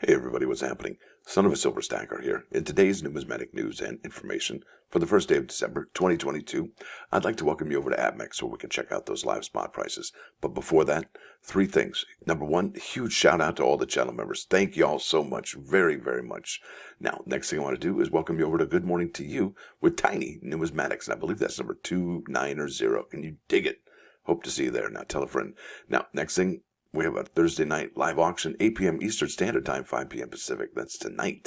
Hey everybody, what's happening? Son of a silver stacker here. In today's numismatic news and information for the first day of December 2022, I'd like to welcome you over to APMEX where we can check out those live spot prices. But before that, three things. Number one, huge shout out to all the channel members. Thank you all so much, very, very much. Now, next thing I want to do is welcome you over to Good Morning to You with Tiny Numismatics, and I believe that's number 290. Can you dig it? Hope to see you there. Now, tell a friend. Now, next thing, we have a Thursday night live auction, 8 p.m. Eastern Standard Time, 5 p.m. Pacific. That's tonight.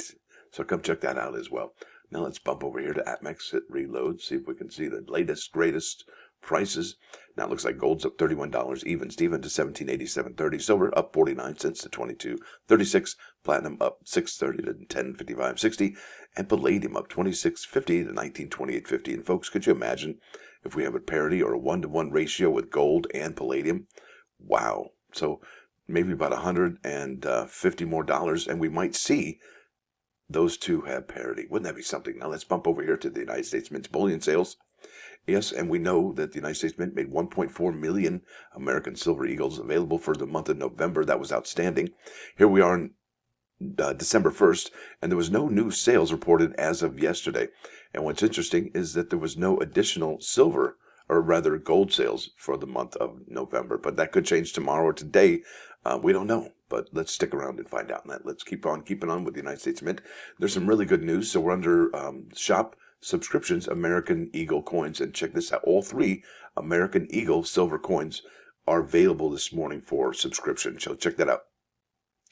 So come check that out as well. Now let's bump over here to APMEX, hit reload, see if we can see the latest, greatest prices. Now it looks like gold's up $31 even, Steven to 1787.30. Silver up 49 cents to 22.36. Platinum up 6.30 to 10.55.60. And palladium up 26.50 to 19.28.50. And folks, could you imagine if we have a parity or a 1-to-1 ratio with gold and palladium? Wow. So maybe about $150 more, and we might see those two have parity. Wouldn't that be something? Now let's bump over here to the United States Mint's bullion sales. Yes, and we know that the United States Mint made 1.4 million American Silver Eagles available for the month of November. That was outstanding. Here we are on December 1st, and there was no new sales reported as of yesterday. And what's interesting is that there was no additional silver, or rather gold sales for the month of November. But that could change tomorrow or today. We don't know. But let's stick around and find out. Let's keep on keeping on with the United States Mint. There's some really good news. So we're under shop subscriptions, American Eagle coins. And check this out. All three American Eagle silver coins are available this morning for subscription. So check that out.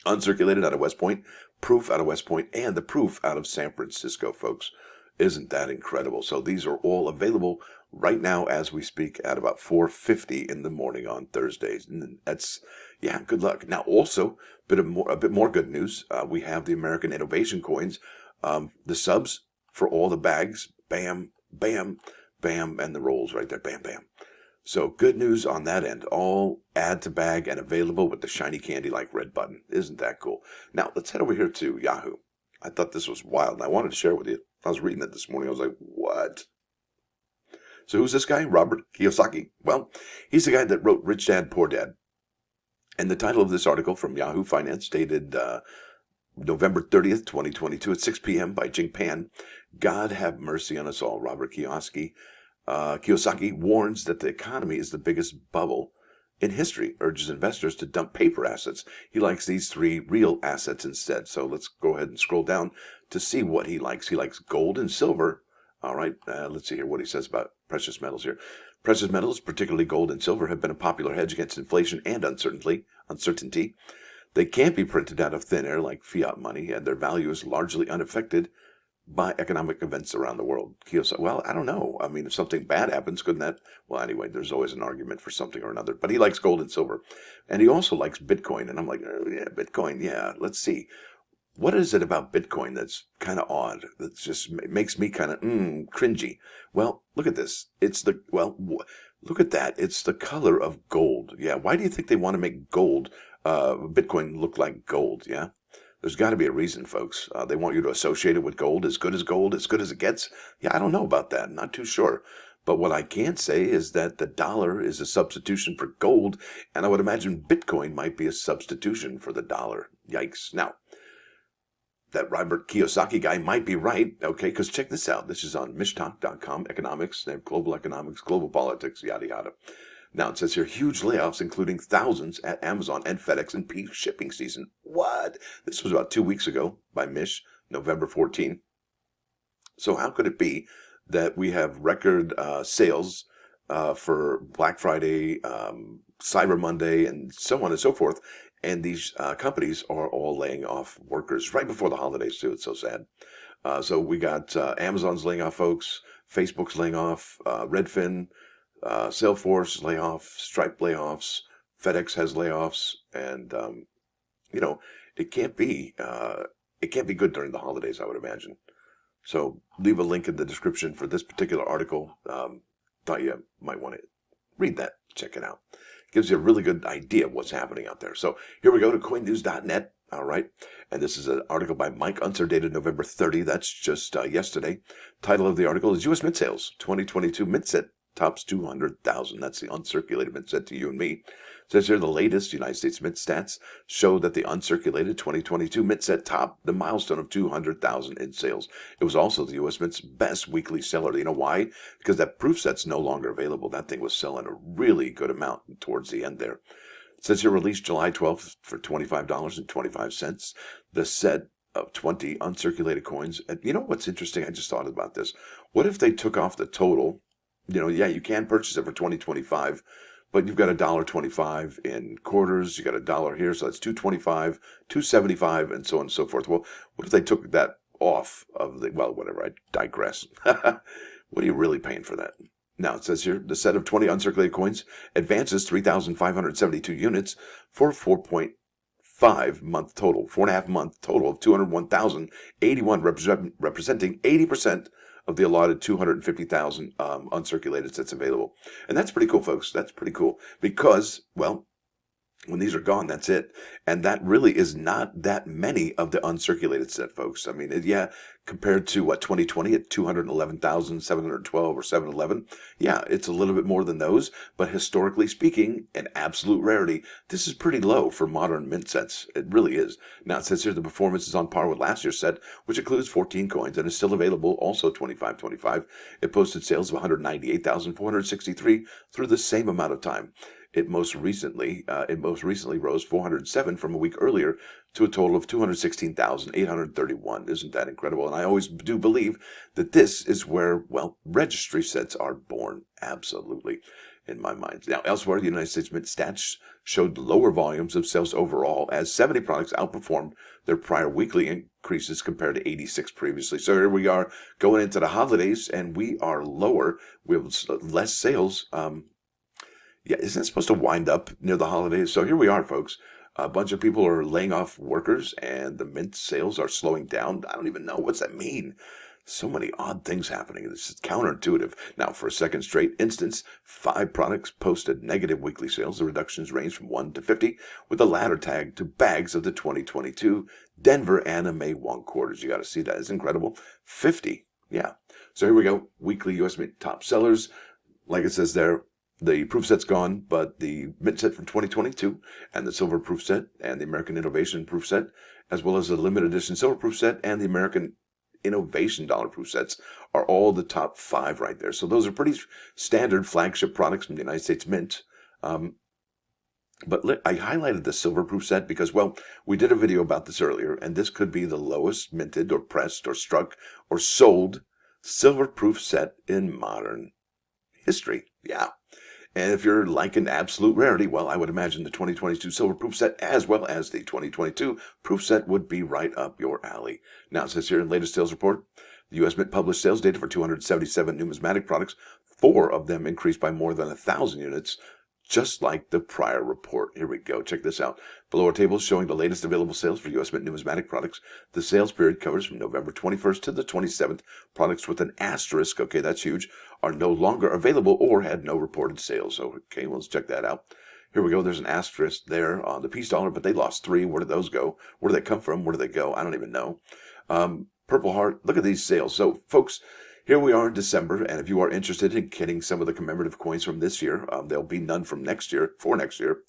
Uncirculated out of West Point, proof out of West Point, and the proof out of San Francisco, folks. Isn't that incredible? So these are all available right now as we speak at about 4:50 in the morning on Thursdays. And that's, yeah, good luck. Now also, a bit more good news. We have the American Innovation coins, the subs for all the bags, bam, bam, bam, and the rolls right there, bam, bam. So good news on that end. All add to bag and available with the shiny candy-like red button. Isn't that cool? Now let's head over here to Yahoo. I thought this was wild, and I wanted to share with you. I was reading it this morning. I was like, what? So who's this guy? Robert Kiyosaki. Well, he's the guy that wrote Rich Dad, Poor Dad. And the title of this article from Yahoo Finance, dated November 30th, 2022 at 6 p.m. by Jing Pan. God have mercy on us all. Robert Kiyosaki warns that the economy is the biggest bubble in history, urges investors to dump paper assets. He likes these three real assets instead. So let's go ahead and scroll down to see what he likes. He likes gold and silver. All right, let's see here what he says about precious metals here. Precious metals, particularly gold and silver, have been a popular hedge against inflation and uncertainty. They can't be printed out of thin air like fiat money, and their value is largely unaffected by economic events around the world. Kiyosaki, well, I don't know. I mean, if something bad happens, couldn't that? Well, anyway, there's always an argument for something or another. But he likes gold and silver. And he also likes Bitcoin. And I'm like, oh, yeah, Bitcoin, yeah, let's see. What is it about Bitcoin that's kind of odd? That just makes me kind of cringy. Well, look at this. Look at that. It's the color of gold. Yeah, why do you think they want to make gold, Bitcoin look like gold? Yeah. There's got to be a reason, folks. They want you to associate it with gold, as good as gold, as good as it gets. Yeah, I don't know about that. Not too sure. But what I can say is that the dollar is a substitution for gold, and I would imagine Bitcoin might be a substitution for the dollar. Yikes. Now, that Robert Kiyosaki guy might be right, okay, because check this out. This is on mishtalk.com, economics, they have global economics, global politics, yada, yada. Now, it says here, huge layoffs, including thousands at Amazon and FedEx in peak shipping season. What? This was about 2 weeks ago by Mish, November 14. So how could it be that we have record sales for Black Friday, Cyber Monday, and so on and so forth, and these companies are all laying off workers right before the holidays, too. It's so sad. So we got Amazon's laying off folks, Facebook's laying off, Redfin, Salesforce layoff, Stripe layoffs, FedEx has layoffs, and it can't be good during the holidays, I would imagine. So leave a link in the description for this particular article. Thought you might want to read that, check it out. Gives you a really good idea of what's happening out there. So here we go to coinnews.net. All right. And this is an article by Mike Unser dated November 30. That's just yesterday. Title of the article is U.S. Mint Sales 2022 Mint Set tops 200,000. That's the uncirculated mint set to you and me. Says here the latest United States Mint stats show that the uncirculated 2022 Mint set topped the milestone of 200,000 in sales. It was also the U.S. Mint's best weekly seller. You know why? Because that proof set's no longer available. That thing was selling a really good amount towards the end there. It says here released July 12th for $25.25. The set of 20 uncirculated coins. And you know what's interesting? I just thought about this. What if they took off the total? Yeah, you can purchase it for $20.25, but you've got $1.25 in quarters. You got $1 here, so that's $2.25, $2.75, and so on and so forth. Well, what if they took that off of the? Well, whatever. I digress. What are you really paying for that? Now, it says here, the set of 20 uncirculated coins advances 3,572 units for 4.5 month total, 4.5 month total of 201,081, representing 80% of the allotted 250,000 uncirculated sets available. And that's pretty cool, folks. That's pretty cool because, well, when these are gone, that's it. And that really is not that many of the uncirculated set, folks. I mean, yeah, compared to what, 2020 at 211,712 or 711. Yeah, it's a little bit more than those. But historically speaking, an absolute rarity, this is pretty low for modern mint sets. It really is. Now, it says here the performance is on par with last year's set, which includes 14 coins and is still available, also 25.25. It posted sales of 198,463 through the same amount of time. It most recently rose 407 from a week earlier to a total of 216,831. Isn't that incredible? And I always do believe that this is where, well, registry sets are born. Absolutely, in my mind. Now, elsewhere, the United States Mint stats showed lower volumes of sales overall as 70 products outperformed their prior weekly increases compared to 86 previously. So here we are going into the holidays, and we are lower. We have less sales. Yeah, isn't it supposed to wind up near the holidays? So here we are, folks. A bunch of people are laying off workers, and the mint sales are slowing down. I don't even know. What's that mean? So many odd things happening. This is counterintuitive. Now, for a second straight instance, 5 products posted negative weekly sales. The reductions range from 1 to 50, with the latter tagged to bags of the 2022 Denver Anime 1 quarters. You got to see that. It's incredible. 50. Yeah. So here we go. Weekly U.S. Mint top sellers. Like it says there, the proof set's gone, but the mint set from 2022 and the silver proof set and the American Innovation proof set, as well as the limited edition silver proof set and the American Innovation dollar proof sets are all the top 5 right there. So those are pretty standard flagship products from the United States Mint. But I highlighted the silver proof set because, well, we did a video about this earlier, and this could be the lowest minted or pressed or struck or sold silver proof set in modern history. Yeah. And if you're like an absolute rarity, well, I would imagine the 2022 silver proof set as well as the 2022 proof set would be right up your alley. Now, it says here in the latest sales report, the U.S. Mint published sales data for 277 numismatic products. 4 of them increased by more than 1,000 units, just like the prior report. Here we go. Check this out. Below our table is showing the latest available sales for U.S. Mint numismatic products. The sales period covers from November 21st to the 27th. Products with an asterisk, okay, that's huge, are no longer available or had no reported sales. Okay, well, let's check that out. Here we go. There's an asterisk there on the peace dollar, but they lost 3. Where did those go? Where did they come from? Where did they go? I don't even know. Purple Heart, look at these sales. So, folks, here we are in December, and if you are interested in getting some of the commemorative coins from this year, there'll be none from next year, for next year.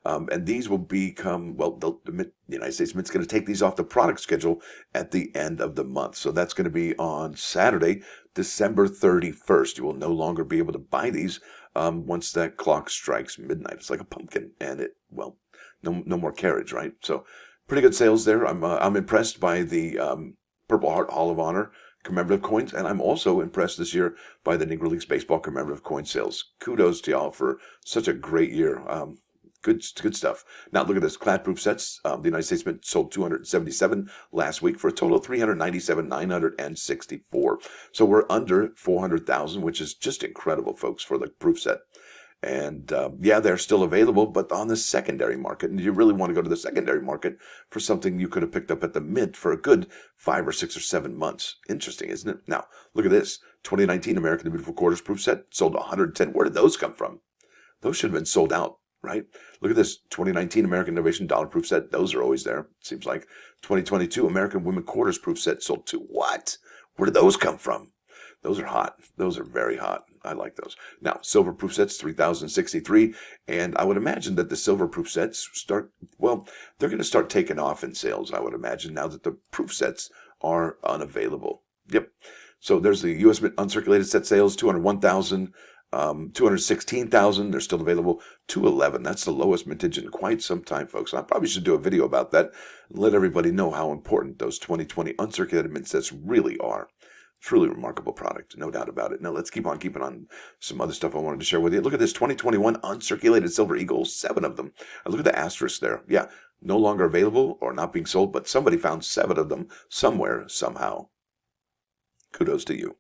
And these will become, well, the United States Mint's going to take these off the product schedule at the end of the month. So that's going to be on Saturday, December 31st. You will no longer be able to buy these once that clock strikes midnight. It's like a pumpkin, and it, well, no more carriage, right? So pretty good sales there. I'm impressed by the Purple Heart Hall of Honor commemorative coins, and I'm also impressed this year by the Negro Leagues Baseball commemorative coin sales. Kudos to y'all for such a great year. Good stuff. Now look at this. Clad proof sets. The United States Mint sold 277 last week for a total of 397,964. So we're under 400,000, which is just incredible, folks, for the proof set. And yeah, they're still available, but on the secondary market. And you really want to go to the secondary market for something you could have picked up at the Mint for a good 5 or 6 or 7 months. Interesting, isn't it? Now, look at this. 2019 American Beautiful Quarters proof set sold 110. Where did those come from? Those should have been sold out, right? Look at this. 2019 American Innovation dollar proof set. Those are always there, it seems like. 2022 American Women Quarters proof set sold to what? Where did those come from? Those are hot. Those are very hot. I like those. Now, silver proof sets, 3,063. And I would imagine that the silver proof sets they're going to start taking off in sales, I would imagine, now that the proof sets are unavailable. Yep. So there's the U.S. uncirculated set sales, 201,000. 216,000. They're still available. 211. That's the lowest mintage in quite some time, folks. I probably should do a video about that and let everybody know how important those 2020 uncirculated mint sets really are. Truly remarkable product, no doubt about it. Now let's keep on keeping on some other stuff I wanted to share with you. Look at this 2021 uncirculated silver eagles, 7 of them. And look at the asterisk there. Yeah, no longer available or not being sold, but somebody found 7 of them somewhere, somehow. Kudos to you.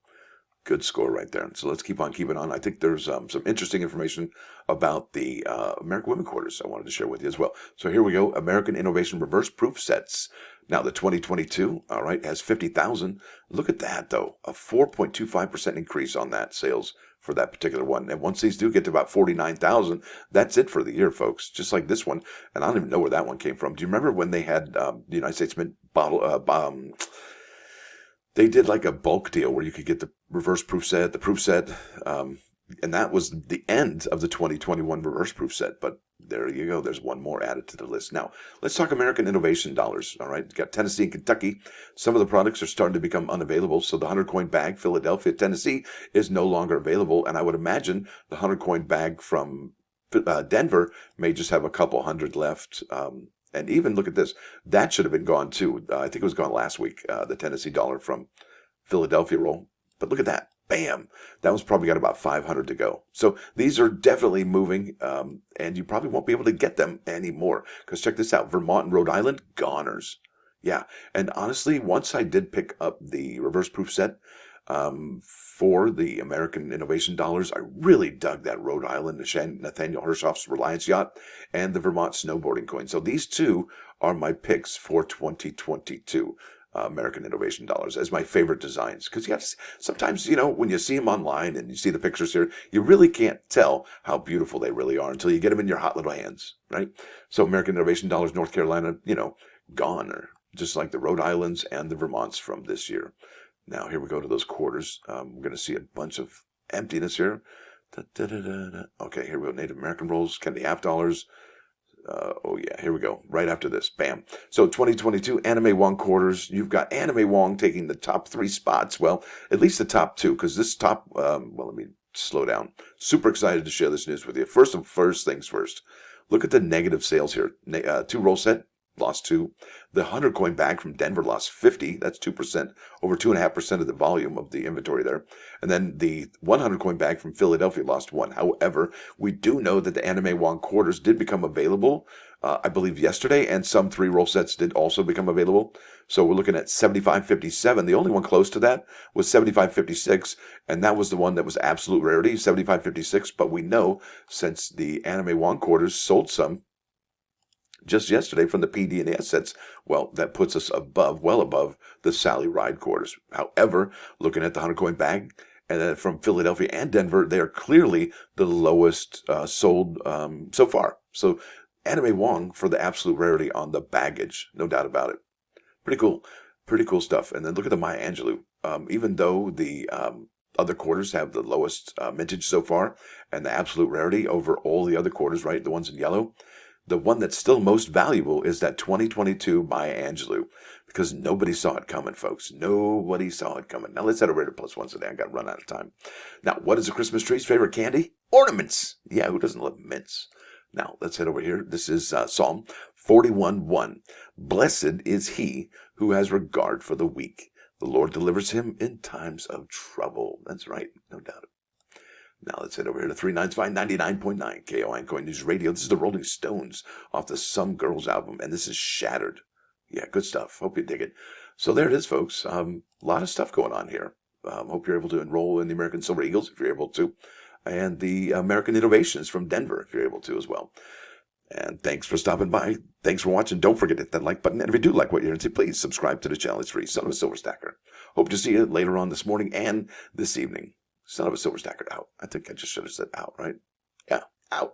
Good score right there. So let's keep on keeping on. I think there's some interesting information about the American Women Quarters I wanted to share with you as well. So here we go. American Innovation Reverse Proof Sets. Now the 2022, all right, has 50,000. Look at that, though. A 4.25% increase on that sales for that particular one. And once these do get to about 49,000, that's it for the year, folks. Just like this one. And I don't even know where that one came from. Do you remember when they had the United States Mint bottle they did like a bulk deal where you could get the reverse proof set, the proof set, and that was the end of the 2021 reverse proof set. But there you go. There's one more added to the list. Now, let's talk American innovation dollars. All right. You've got Tennessee and Kentucky. Some of the products are starting to become unavailable. So the 100-coin bag, Philadelphia, Tennessee, is no longer available. And I would imagine the 100-coin bag from Denver may just have a couple hundred left. And even look at this. That should have been gone too. I think it was gone last week, the Tennessee dollar from Philadelphia roll. But look at that. Bam. That one's probably got about 500 to go. So these are definitely moving, and you probably won't be able to get them anymore. Because check this out. Vermont and Rhode Island, goners. Yeah. And honestly, once I did pick up the reverse proof set, for the American Innovation Dollars, I really dug that Rhode Island, Nathaniel Hirshoff's Reliance Yacht, and the Vermont Snowboarding Coin. So these two are my picks for 2022 American Innovation Dollars as my favorite designs. Because sometimes, when you see them online and you see the pictures here, you really can't tell how beautiful they really are until you get them in your hot little hands, right? So American Innovation Dollars, North Carolina, gone, or just like the Rhode Islands and the Vermonts from this year. Now, here we go to those quarters. We're going to see a bunch of emptiness here. Okay, here we go. Native American rolls, Kennedy half dollars. Here we go. Right after this. Bam. So 2022 Anime Wong quarters. You've got Anime Wong taking the top 3 spots. Well, at least the top 2, because this top, let me slow down. Super excited to share this news with you. First things first. Look at the negative sales here. 2 roll set. Lost 2. The 100-coin bag from Denver lost 50. That's 2%, over 2.5% of the volume of the inventory there. And then the 100-coin bag from Philadelphia lost 1. However, we do know that the Anime Wong quarters did become available, I believe, yesterday, and some 3-roll sets did also become available. So we're looking at 7557. The only one close to that was 7556, and that was the one that was absolute rarity, 7556. But we know, since the Anime Wong quarters sold some just yesterday from the PD and S sets, well, that puts us well above the Sally Ride quarters. However, looking at the 100-coin bag, and then from Philadelphia and Denver, they are clearly the lowest sold so far. So Anime Wong for the absolute rarity on the baggage, no doubt about it. Pretty cool stuff. And then look at the Maya Angelou. Even though the other quarters have the lowest mintage so far, and the absolute rarity over all the other quarters, right, the ones in yellow, the one that's still most valuable is that 2022 Maya Angelou, because nobody saw it coming, folks. Nobody saw it coming. Now let's head over to Plus One today. I got to run out of time. Now, what is a Christmas tree's favorite candy? Orna-Mints. Yeah, who doesn't love mints? Now, let's head over here. This is Psalm 41:1. Blessed is he who has regard for the weak. The Lord delivers him in times of trouble. That's right, no doubt. Now let's head over here to 395 99.9 KOI Coin News Radio. This is the Rolling Stones off the Some Girls album, and this is Shattered. Yeah, good stuff. Hope you dig it. So there it is, folks. A lot of stuff going on here. Hope you're able to enroll in the American Silver Eagles if you're able to, and the American Innovations from Denver if you're able to as well. And thanks for stopping by. Thanks for watching. Don't forget to hit that like button. And if you do like what you're into, please subscribe to the channel. It's free. Son of a Silver Stacker. Hope to see you later on this morning and this evening. Son of a Silver Stacker out. I think I just should have said out, right? Yeah, out.